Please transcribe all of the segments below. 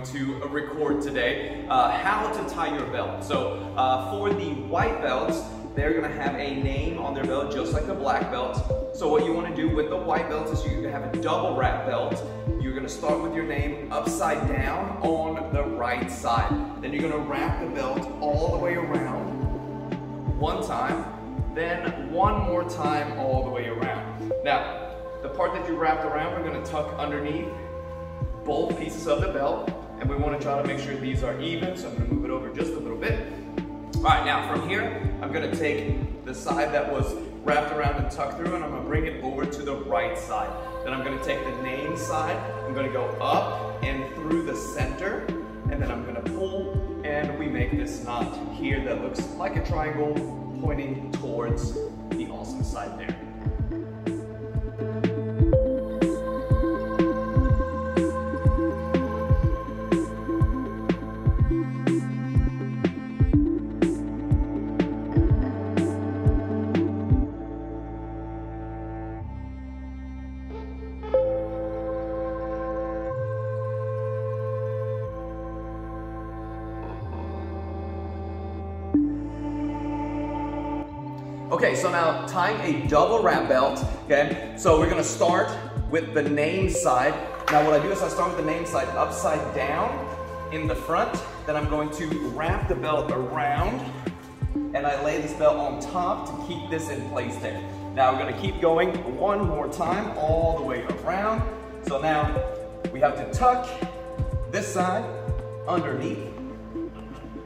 going to record today, how to tie your belt. So for the white belts, they're going to have a name on their belt just like the black belt. So what you want to do with the white belt is you have a double wrap belt. You're going to start with your name upside down on the right side. Then you're going to wrap the belt all the way around one time, then one more time all the way around. Now, the part that you wrapped around, we're going to tuck underneath both pieces of the belt, and we want to try to make sure these are even, so I'm going to move it over just a little bit. All right, now from here, I'm going to take the side that was wrapped around and tucked through, and I'm going to bring it over to the right side. Then I'm going to take the name side, I'm going to go up and through the center, and then I'm going to pull, and we make this knot here that looks like a triangle pointing towards the awesome side there. Okay, so now tying a double wrap belt, okay? So we're gonna start with the name side. Now what I do is I start with the name side upside down in the front, then I'm going to wrap the belt around, and I lay this belt on top to keep this in place there. Now we're gonna keep going one more time all the way around. So now we have to tuck this side underneath.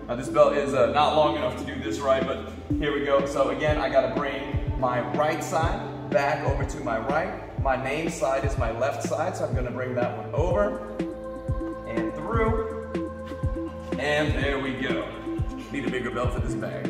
Now this belt is not long enough to do this right, but here we go. So again, I gotta bring my right side back over to my right. My name side is my left side, so I'm gonna bring that one over and through. And there we go. Need a bigger belt for this bag.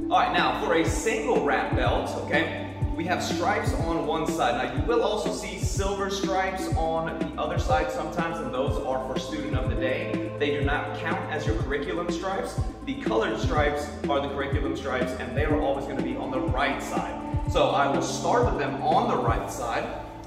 All right, now for a single wrap belt, okay, we have stripes on one side. Now you will also see silver stripes on the other side sometimes, and those are for student of the day. They do not count as your curriculum stripes. The colored stripes are the curriculum stripes, and they are always going to be on the right side. So I will start with them on the right side.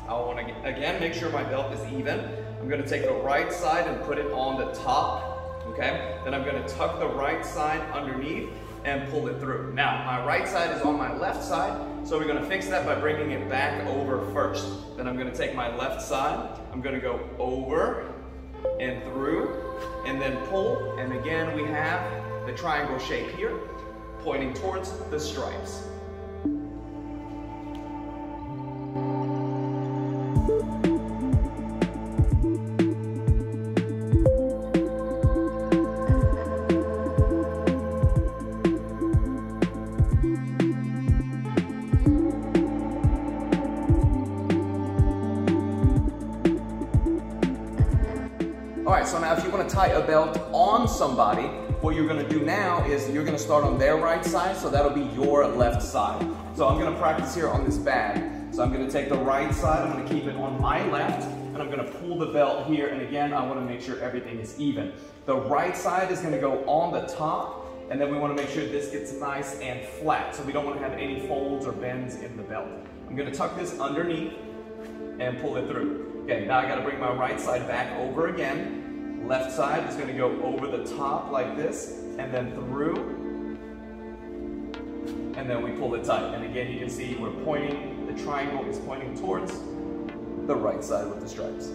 I want to, again, make sure my belt is even. I'm going to take the right side and put it on the top, okay? Then I'm going to tuck the right side underneath and pull it through. Now, my right side is on my left side, so we're going to fix that by bringing it back over first. Then I'm going to take my left side, I'm going to go over and through, and then pull, and again we have the triangle shape here, pointing towards the stripes. All right, so now if you want to tie a belt on somebody, what you're going to do now is you're going to start on their right side, so that'll be your left side. So I'm going to practice here on this bag. So I'm going to take the right side, I'm going to keep it on my left, and I'm going to pull the belt here, and again, I want to make sure everything is even. The right side is going to go on the top, and then we want to make sure this gets nice and flat, so we don't want to have any folds or bends in the belt. I'm going to tuck this underneath and pull it through. Okay, now I gotta bring my right side back over again. Left side is gonna go over the top like this, and then through, and then we pull it tight. And again, you can see we're pointing, the triangle is pointing towards the right side with the stripes.